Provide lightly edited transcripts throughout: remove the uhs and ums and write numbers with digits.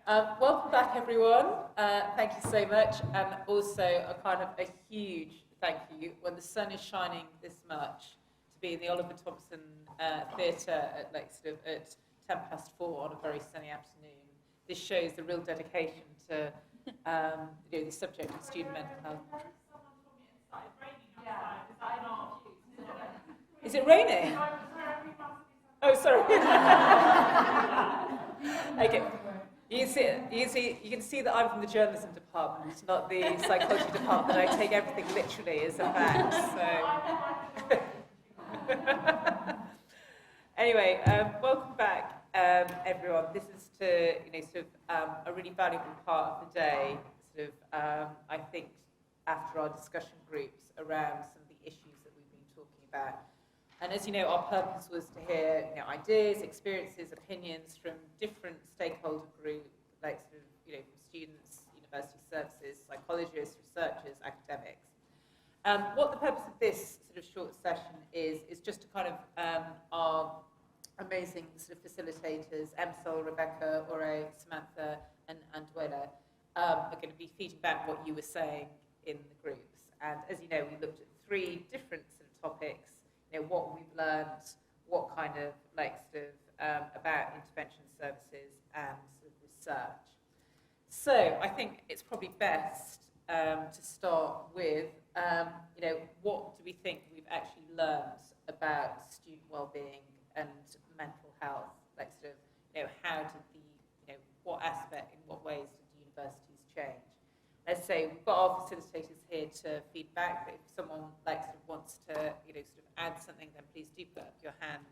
Welcome back, everyone. Thank you so much, and also a huge thank you when the sun is shining this much to be in the Oliver Thompson Theatre at at 4:10 on a very sunny afternoon. This shows the real dedication to the subject of student mental health. Is it raining? Oh, sorry. Okay. You can see that I'm from the journalism department, not the psychology department. I take everything literally as a fact. So, anyway, welcome back, everyone. This is a really valuable part of the day. I think after our discussion groups around some of the issues that we've been talking about. And as you know, our purpose was to hear ideas, experiences, opinions from different stakeholder groups, from students, university services, psychologists, researchers, academics. What the purpose of this short session is just to our amazing facilitators, Emsol, Rebecca, Ore, Samantha, and Duela, are going to be feeding back what you were saying in the groups. And as you know, we looked at three different topics. What we've learned, what about intervention services and research. So I think it's probably best to start with, what do we think we've actually learned about student well-being and mental health? How did what aspect, in what ways did the universities change? Let's say we've got our facilitators here to feedback, but if someone wants to add something, then please do put up your hand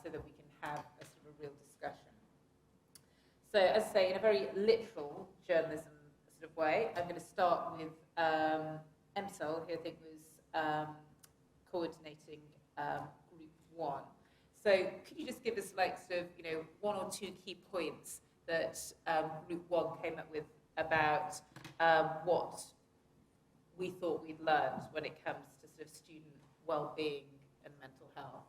so that we can have a real discussion. So as I say, in a very literal journalism way, I'm going to start with Emsol, who I think was coordinating Group 1. So could you just give us one or two key points that Group 1 came up with about what we thought we'd learned when it comes to student well-being and mental health?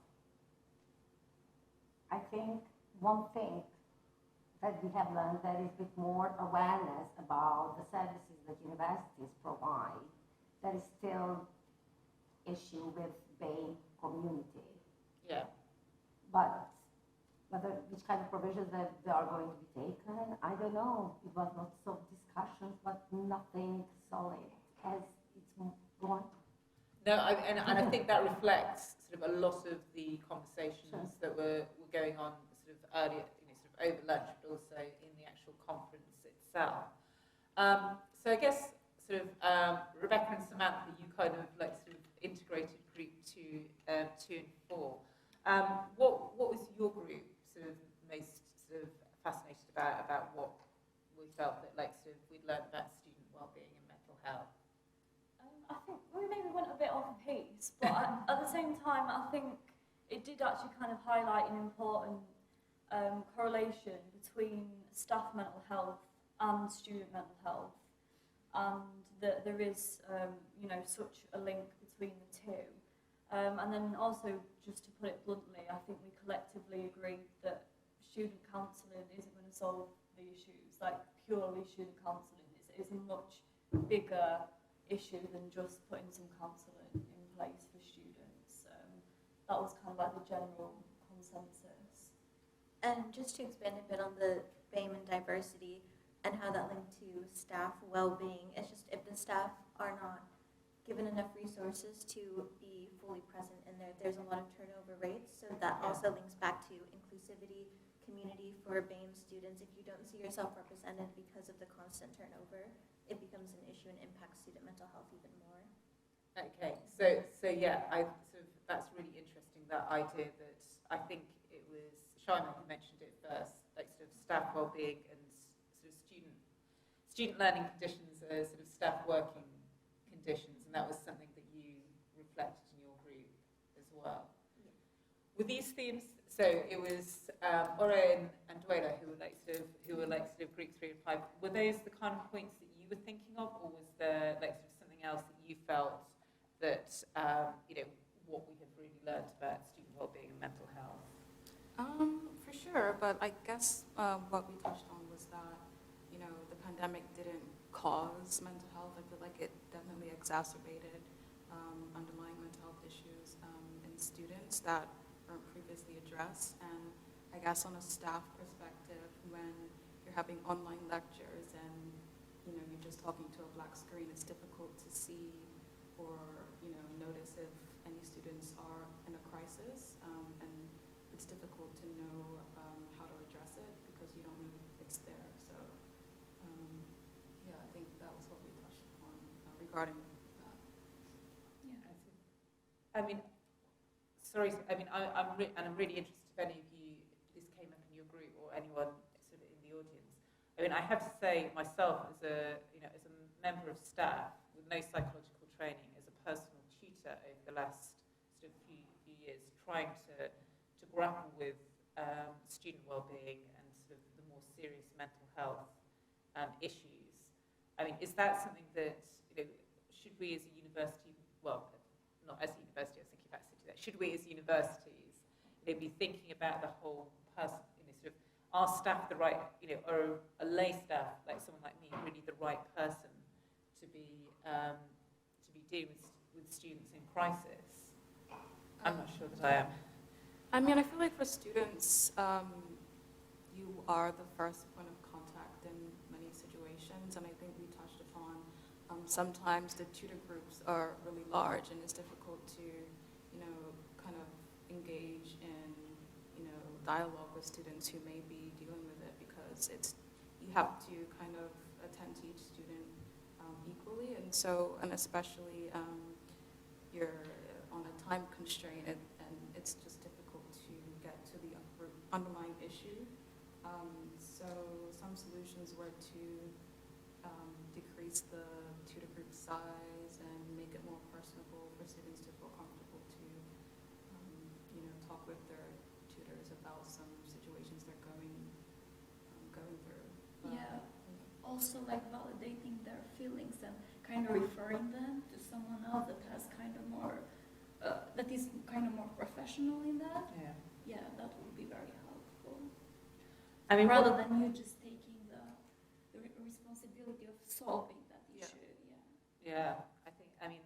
I think one thing that we have learned, there is a bit more awareness about the services that universities provide. There is still issue with BAME community. Yeah. But which kind of provisions that they are going to be taken, I don't know. It was lots of discussions, but nothing solid as it's gone. No, and I think that reflects a lot of the conversations that were going on earlier, over lunch, but also in the actual conference itself. So I guess Rebecca and Samantha, you integrated Group 2 and 4. What was your group most fascinated about what we felt that we'd learned about student well-being and mental health? I think we maybe went a bit off piece, but at the same time, I think it did actually highlight an important correlation between staff mental health and student mental health, and that there is, such a link between the two. And then also, just to put it bluntly, I think we collectively agreed that student counselling isn't going to solve the issues. Purely student counselling is a much bigger issue than just putting some counselling in place for students. That was the general consensus. And just to expand a bit on the BAME and diversity and how that linked to staff well-being, it's just if the staff are not given enough resources to be fully present in there, there's a lot of turnover rates. So that also links back to inclusivity, community for BAME students. If you don't see yourself represented because of the constant turnover, it becomes an issue and impacts student mental health even more. Okay, so yeah, that's really interesting, that idea that I think it was Shaima who mentioned it first, staff well-being and student learning conditions are staff working conditions, and that was something that you reflected in your group as well. Yeah. With these themes, so it was Ore and Duela who were Group 3 and 5. Were those the kind of points that you were thinking of, or was there something else that you felt that what we have really learned about student well-being and mental health? For sure, but I guess what we touched on was is that, you know, the pandemic didn't cause mental health. I feel like it definitely exacerbated underlying mental health issues in students that weren't previously addressed. And I guess on a staff perspective, when you're having online lectures and, you know, you're just talking to a black screen, it's difficult to see or, you know, notice if any students are in a crisis, and it's difficult to know how to address it because you don't know it's there. So, yeah, I think that was what we touched upon regarding that. I mean, sorry, I mean, I'm really interested if any of you, this came up in your group or anyone sort of in the audience. I mean, I have to say myself as a, you know, as a member of staff with no psychological training, as a personal tutor over the last sort of few years, trying to grapple with student well-being and sort of the more serious mental health issues. I mean, is that something that, you know, should we as a university, well, not as a university, I was thinking about City there, should we as universities, you know, be thinking about the whole person, you know, sort of, are staff the right, you know, or a lay staff, like someone like me, really the right person to be dealing with students in crisis? I'm not sure that I am. I mean, I feel like for students, you are the first point of contact in many situations, and I think we touched upon sometimes the tutor groups are really large, and it's difficult to, you know, kind of engage in, you know, dialogue with students who may be dealing with it, because it's, you have to kind of attend to each student equally, and so, and especially you're on a time constraint, and it's just difficult to get to the underlying issue. So some solutions were to decrease the tutor group size and make it more personable for students to feel comfortable to, you know, talk with their tutors about some situations they're going through. Yeah. Also, like validating their feelings and kind of referring them to someone else that has kind of more, that is kind of more professional in that. Yeah. Yeah, that would be very helpful. I mean, Rather than you just taking the responsibility of solving that Yeah. issue. Yeah. yeah, I mean,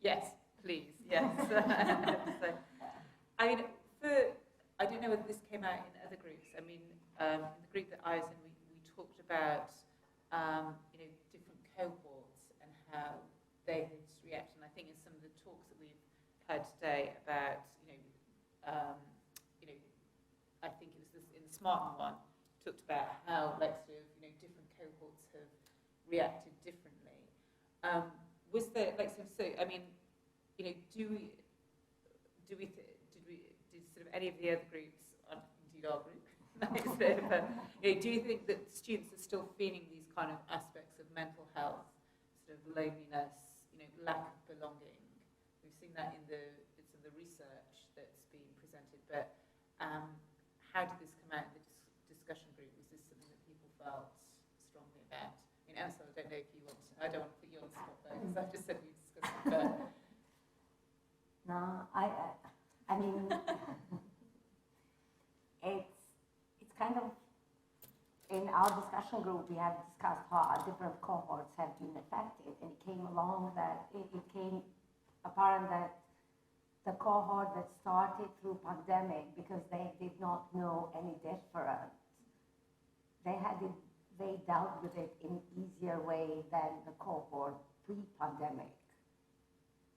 yes, please, yes. So, I mean, I don't know whether this came out in other groups. I mean, in the group that I was in, we talked about, you know, different cohorts and how they had reacted. And I think in some of the talks that we've heard today about, you know, I think it was this in the Smarten one, talked about how, like, sort of, you know, different cohorts have reacted differently. Was there, like, so I mean, you know, did sort of any of the other groups, indeed our group, like, sort of, you know, do you think that students are still feeling these kind of aspects of mental health, sort of loneliness, you know, lack of belonging? We've seen that in the bits of the research that's been presented, but how did this come out in the discussion group? Was this something that people felt strongly about? I mean, Ansel, I don't know if you want to, I don't want to put you on the spot though, because I just said we discussed it, but No, I mean, it's kind of, in our discussion group, we have discussed how different cohorts have been affected, and it came along that it became apparent that the cohort that started through pandemic, because they did not know any different, they dealt with it in an easier way than the cohort pre-pandemic.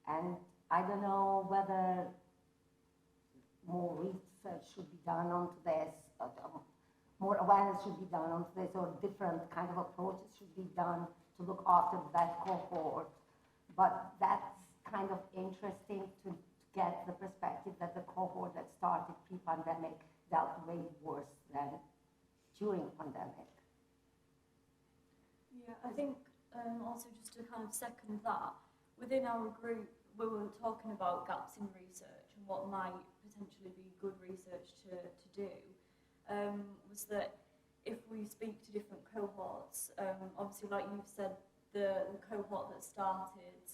And I don't know whether more research should be done onto this, more awareness should be done onto this, or different kind of approaches should be done to look after that cohort. But that's kind of interesting to get the perspective that the cohort that started pre-pandemic dealt way worse than during pandemic. Yeah, I think also just to kind of second that, within our group, we were talking about gaps in research and what might potentially be good research to do, was that if we speak to different cohorts, obviously like you've said, the cohort that started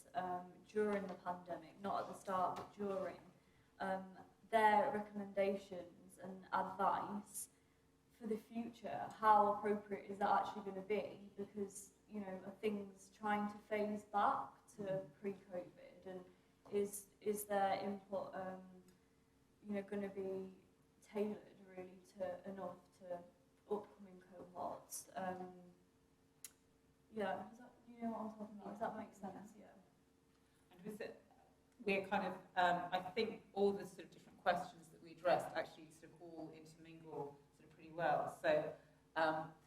during the pandemic, not at the start but during, their recommendations and advice for the future, how appropriate is that actually going to be? Because, you know, are things trying to phase back to pre-COVID, and is their input, you know, going to be tailored really to enough to upcoming cohorts? Yeah, you know what I'm talking about? Does that make sense? Yeah. And was it, we're kind of, I think all the sort of different questions that we addressed actually sort of all intermingle sort of pretty well. So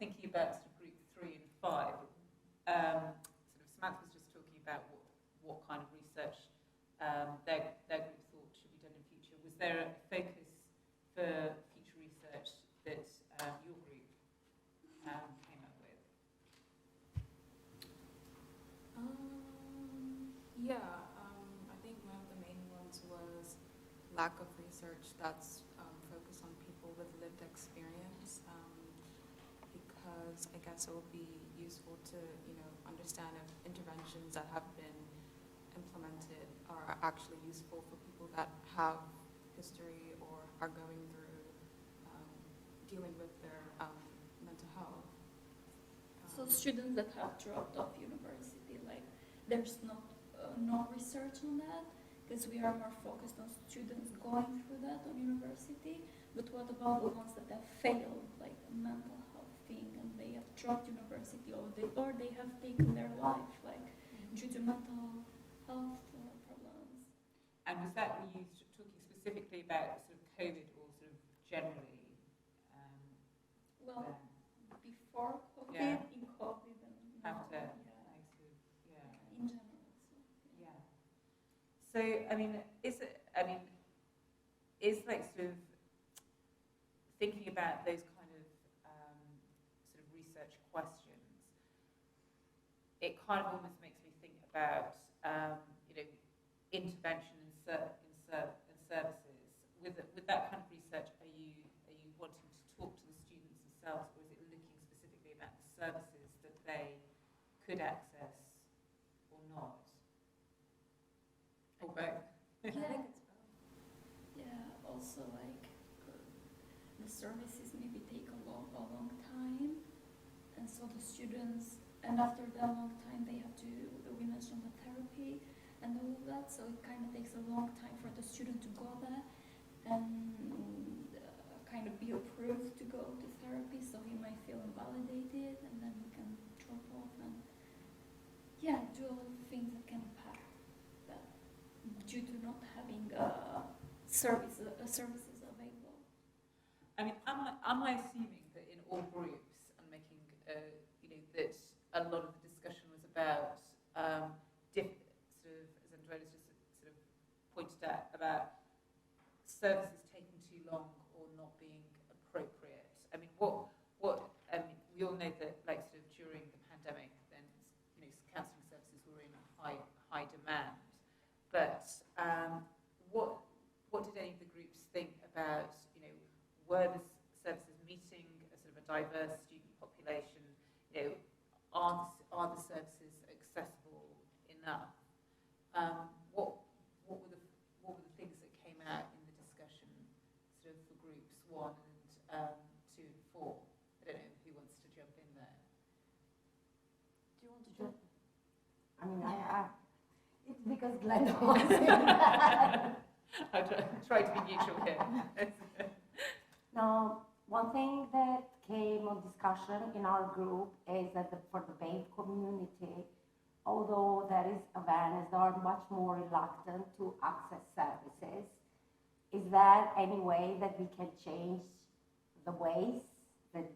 thinking about sort of group 3 and 5, sort of Samantha was just talking about what kind of research their group thought should be done in future. Was there a focus for future research that your group came up with? Yeah, I think one of the main ones was lack of research that's focused on people with lived experience, because I guess it will be useful to, you know, understand if interventions that have been implemented are actually useful for people that have history or are going through dealing with their mental health. So students that have dropped off university, like there's no research on that, because we are more focused on students going through that on university. But what about the ones that have failed, like a mental health thing, and they have dropped university, or they have taken their life, like due to mental health problems? And was that you talking specifically about sort of COVID or sort of generally? Well, then? before COVID, Yeah. in COVID, and now, After? yeah, Like sort of, yeah. in general. So, Yeah. So, I mean, is like sort of thinking about those kind of sort of research questions, it kind of almost makes me think about, you know, intervention in services. With that kind of research, are you wanting to talk to the students themselves, or is it looking specifically about the services that they could access or not? Or both? I think it's both. yeah, also like the services maybe take a long time, and so the students, and after that long time they have to, we mentioned the therapy and all of that, so it kind of takes a long time for the student to go there and kind of be approved to go to therapy, so he might feel invalidated, and then he can drop off and do a lot of things that can impact that due to not having services available. I mean, am I assuming that in all groups, and making, you know, that a lot of the discussion was about sort of, as Andreas just sort of pointed out, about services taking too long or not being appropriate? I mean, we all know that, like, sort of during the pandemic, then, you know, counselling services were in high demand. But what did any of the groups think about, you know, were the services meeting a sort of a diverse student population? You know, are the services accessible enough? What were the things that came out in the discussion, sort of for groups 1 and 2 and 4? I don't know who wants to jump in there. Do you want to jump? I mean, it's because Glenn was in that. I try to be neutral here. Now, one thing that came on discussion in our group is that for the BAME community, although there is awareness, they are much more reluctant to access services. Is there any way that we can change the ways that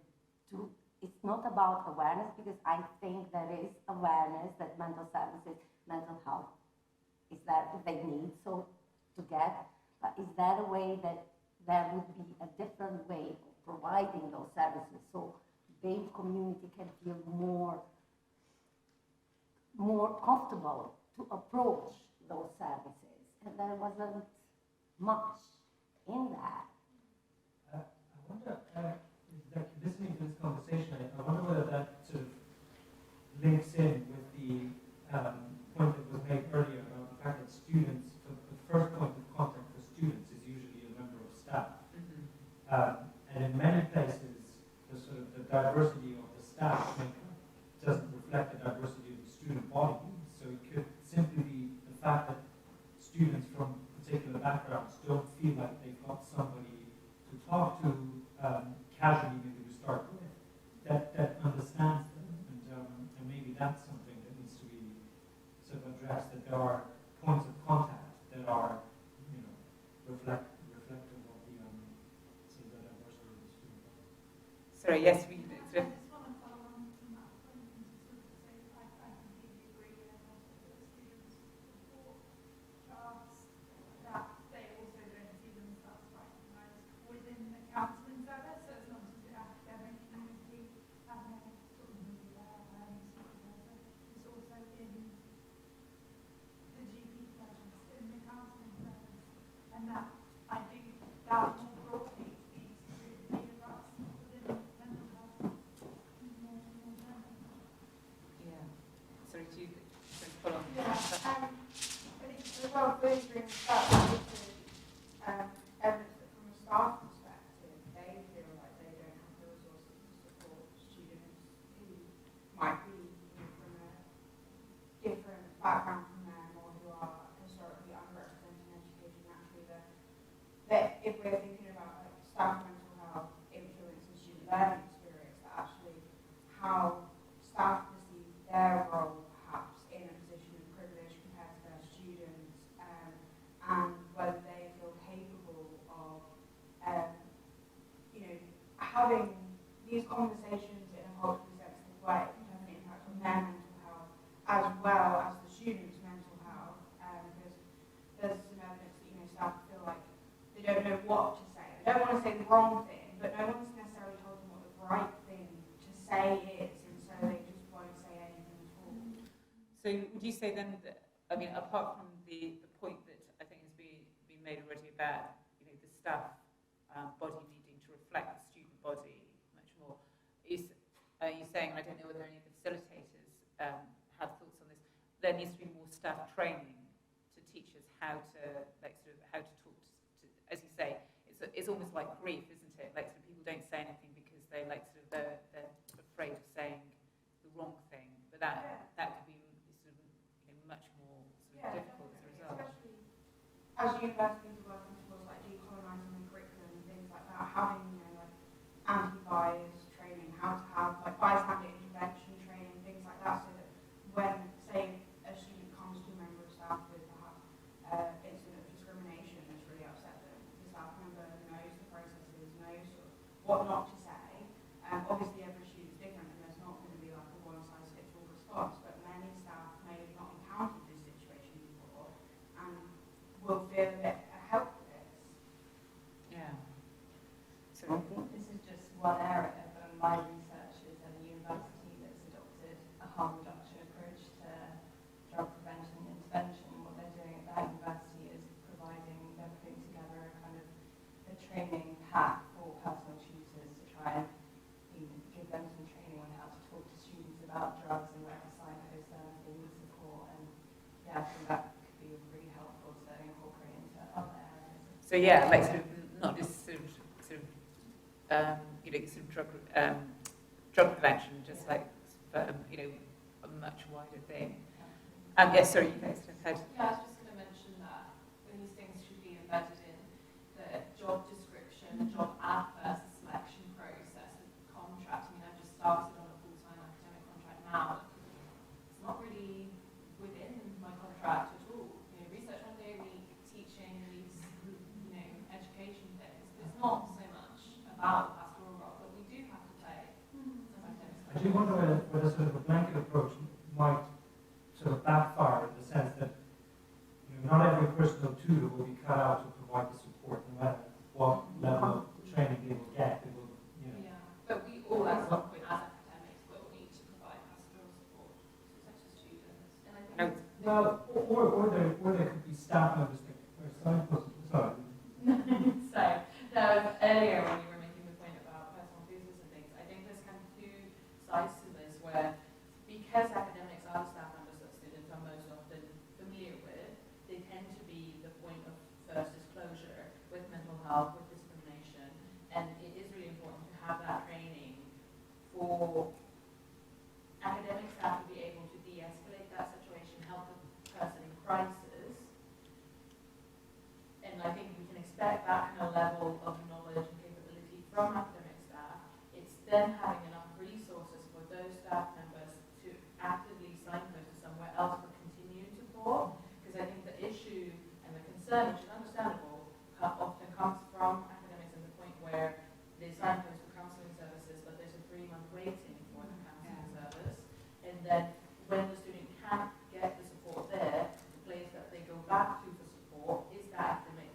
it's not about awareness, because I think there is awareness that mental services, mental health is that they need so to get, but is there a way that there would be a different way of providing those services so the community can feel more comfortable to approach those services? And there wasn't much in that. I wonder, like listening to this conversation, I wonder whether that sort of links in with the point that was made earlier about the fact that students, the first point of contact for students is usually a member of staff. And in many places, diversity of the staff doesn't reflect the diversity of the student body. So it could simply be the fact that students from particular backgrounds don't feel like they've got somebody to talk to casually, maybe to start with, that understands them, and maybe that's something that needs to be sort of addressed. That there are points of contact that are, reflective of the sort of the diversity of the student body. Sorry, yes, we sort of, just want to follow on from that point and to sort of say I completely agree and also the students report jobs that they also don't see themselves recognised within the counselling service, so it's not just the academic community having a sort of learning supervisor, it's also in the GP presence, in the counselling service, and that I think that more broadly needs to be addressed within mental health more generally. yeah. Sorry, do you follow on? Yeah, I think as well, really brings that to evidence that from a staff perspective, they feel like they don't have the resources to support students who might be from a different background from them or who are historically underrepresented in education. Actually, that if we're thinking about like staff mental health influencing student learning experience, that actually how staff perceive their role perhaps in a position of privilege compared to their students, and whether they feel capable of having these conversations in a culturally sensitive way to have an impact on their mental health as well as the students' mental health, because there's some evidence that staff feel like they don't know what to say. They don't want to say the wrong thing, but no one's necessarily told them what the right thing to say is, and so they just won't say anything at all. So would you say then that, I mean, apart from the point that I think has been made already about, the staff body needing to reflect the student body much more, are you saying, I don't know whether any of the facilitators have thoughts on this, there needs to be more staff training to teach us how to, how to talk to, as you say, it's almost like grief, isn't it? Like, sort of people don't say anything because they're afraid of saying the wrong thing, but that could be sort of much more sort of difficult as a result. Especially as universities are working towards like decolonising the curriculum and things like that, having like anti-bias training, how to have like bystander intervention training, things like that, so that when say a student comes to a member of staff with perhaps incident of discrimination that's really upset them, the staff member knows the processes, knows sort of what not to say. Obviously every student's different and there's not going to be like a one-size-fits-all response, but many staff may have not encountered this situation before and will feel a bit helpless. Yeah. I think this is just one area, but my research is at a university that's adopted a harm reduction approach to drug prevention and intervention. What they're doing at that university is they're putting together a kind of a training pack for personal tutors to try and give them some training on how to talk to students about drugs and where to signpost them if they need support. And yeah, I think that could be really helpful to incorporate into other areas. So yeah, like sort of not just sort of drug prevention, just like a much wider thing. Yes, sorry, you guys have had. Yeah, I was just going to mention that these things should be embedded in the job description, job adverts, the selection process, the contract. I mean, I've just started on a full-time academic contract now. It's not really within my contract at all. Research 1 day a week, teaching these, education things. It's not so much about the pastoral role, but we do have to play as academics. I do wonder whether sort of a blanket approach might sort of backfire in the sense that not every personal tutor will be cut out to provide the support, no matter what level of training they will get. They will, Yeah, but we all, at some point, as academics, will need to provide pastoral support to such as students. And I think Well, or there could be staff members that are signposted. Sorry. so. No, earlier when you were making the point about personal tutors and things, I think there's kind of two sides to this where, because academics are the staff members that students are most often familiar with, they tend to be the point of first disclosure with mental health, with discrimination, and it is really important to have that training for academic staff to be able to de-escalate that situation, help the person in crisis. And I think we can expect that kind of level of knowledge and capability from academic staff. It's then having enough resources for those staff members to actively signpost to somewhere else for continued support. Because I think the issue and the concern, which is understandable, often comes from academics at the point where they signpost for counselling services, but there's a 3-month waiting for the counselling service. And then when the student can't get the support there, the place that they go back to for support is that academic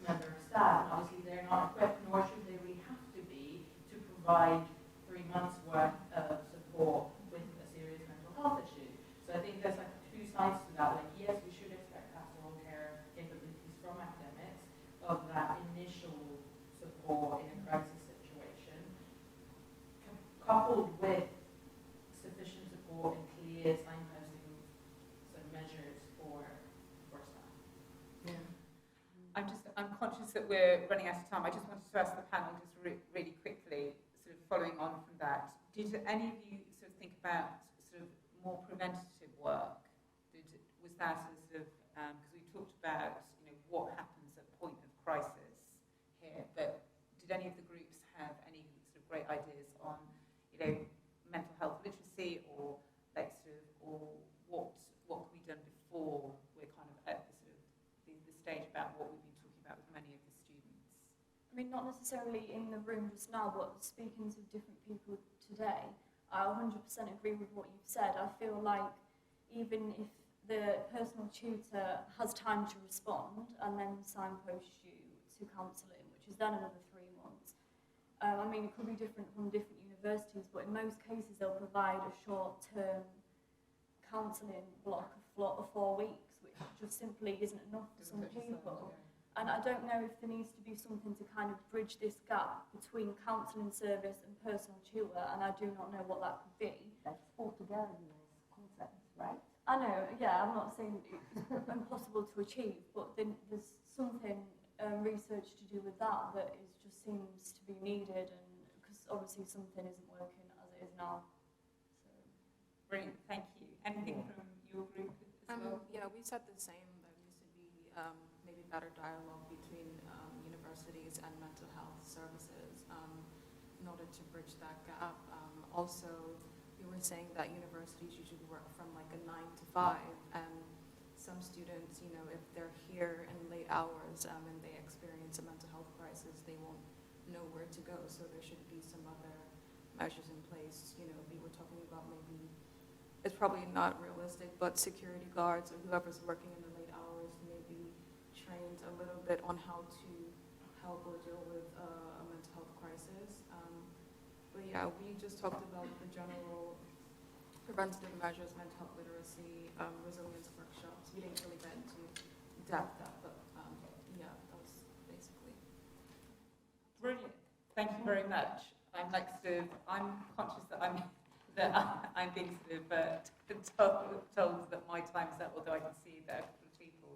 member of staff. And obviously they're not equipped, nor should they really have to be, to provide 3 months worth of support with a serious mental health issue. So I think there's like 2 sides to that. Like, yes, we should expect pastoral care capabilities from academics of that initial support in a crisis situation, coupled with sufficient support and clear signposting sort of measures for staff. I'm conscious that we're running out of time. I just wanted to ask the panel just really quickly, sort of following on from that. Did any of you sort of think about sort of more preventative work? Was that a sort of, because we talked about, what happens at point of crisis here, but did any of the groups have any sort of great ideas on, mental health literacy or like sort of, or what can be done before we're kind of at the sort of the stage about what we've been talking about with many of the students? I mean, not necessarily in the room just now, but speaking to different people today, I 100% agree with what you've said. I feel like even if the personal tutor has time to respond and then signpost you to counselling, which is then another 3 months. I mean, it could be different from different universities, but in most cases they'll provide a short-term counselling block of 4 weeks, which just simply isn't enough for some people. And I don't know if there needs to be something to kind of bridge this gap between counselling service and personal tutor, and I do not know what that could be. That's altogether nice concept, right? I know, yeah, I'm not saying it's impossible to achieve, but then there's something research to do with that just seems to be needed, and because obviously something isn't working as it is now. So. Brilliant, thank you. Anything from your group as well? Yeah, we said the same. There needs to be maybe better dialogue between universities and mental health services in order to bridge that gap. Also, we were saying that universities usually work from like a 9 to 5, and some students, if they're here in late hours and they experience a mental health crisis, they won't know where to go. So there should be some other measures in place. We were talking about maybe, it's probably not realistic, but security guards or whoever's working in the late hours maybe trained a little bit on how to help or deal with a mental health crisis. But yeah, we just talked about the general preventative measures, mental health literacy, resilience workshops. We didn't really get into depth that, but yeah, that was basically. Brilliant. Thank you very much. I'm conscious that I'm being sort of told that my time's up, although I can see that a couple of people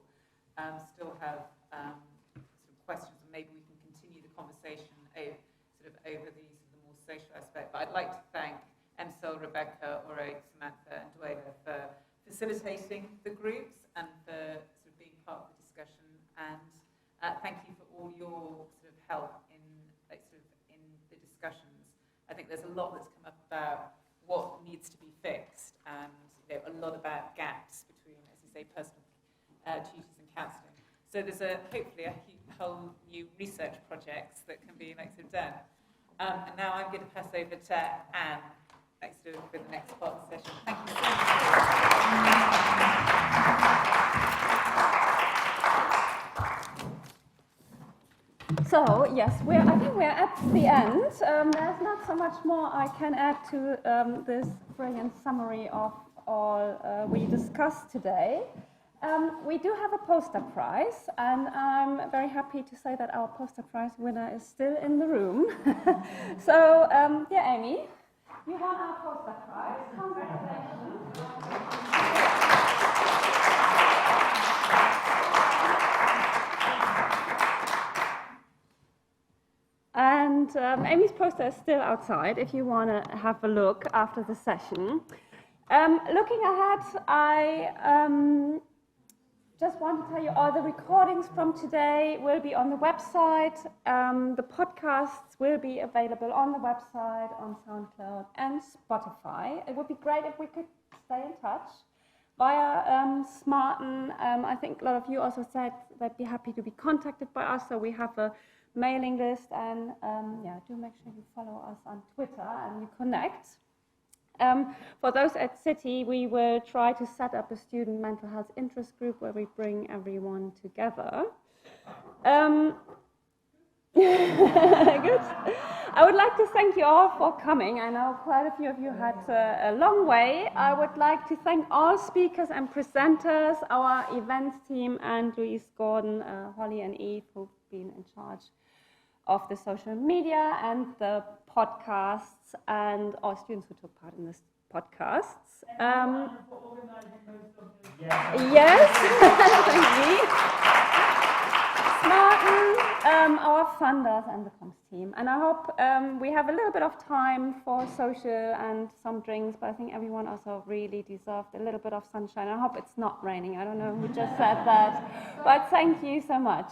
still have sort of questions, and maybe we can continue the conversation over the more social aspect. But I'd like to thank Emsel, Rebecca, Ore, Samantha, and Duela for facilitating the groups and for sort of being part of the discussion. And thank you for all your sort of help in the discussions. I think there's a lot that's come up about what needs to be fixed, and a lot about gaps between, as you say, personal tutors and counselling. So there's hopefully a whole new research projects that can be done. And now I'm going to pass over to Anne for the next part of the session. Thank you so much. So, yes, I think we're at the end. There's not so much more I can add to this brilliant summary of all we discussed today. We do have a poster prize, and I'm very happy to say that our poster prize winner is still in the room. So, yeah, Amy, you won our poster prize. Congratulations. And and Amy's poster is still outside if you want to have a look after the session. Looking ahead, I just want to tell you all the recordings from today will be on the website. The podcasts will be available on the website, on SoundCloud and Spotify. It would be great if we could stay in touch via Smarten. I think a lot of you also said they'd be happy to be contacted by us, so we have a mailing list, and yeah, do make sure you follow us on Twitter and you connect. For those at City, we will try to set up a student mental health interest group where we bring everyone together. Good. I would like to thank you all for coming. I know quite a few of you had a long way. I would like to thank all speakers and presenters, our events team, and Louise Gordon, Holly and Eve, who've been in charge of the social media and the podcasts, and all students who took part in this podcasts. Yes, thank you. Smarten, our funders and the comms team. And I hope we have a little bit of time for social and some drinks, but I think everyone also really deserved a little bit of sunshine. I hope it's not raining. I don't know who just said that, but thank you so much.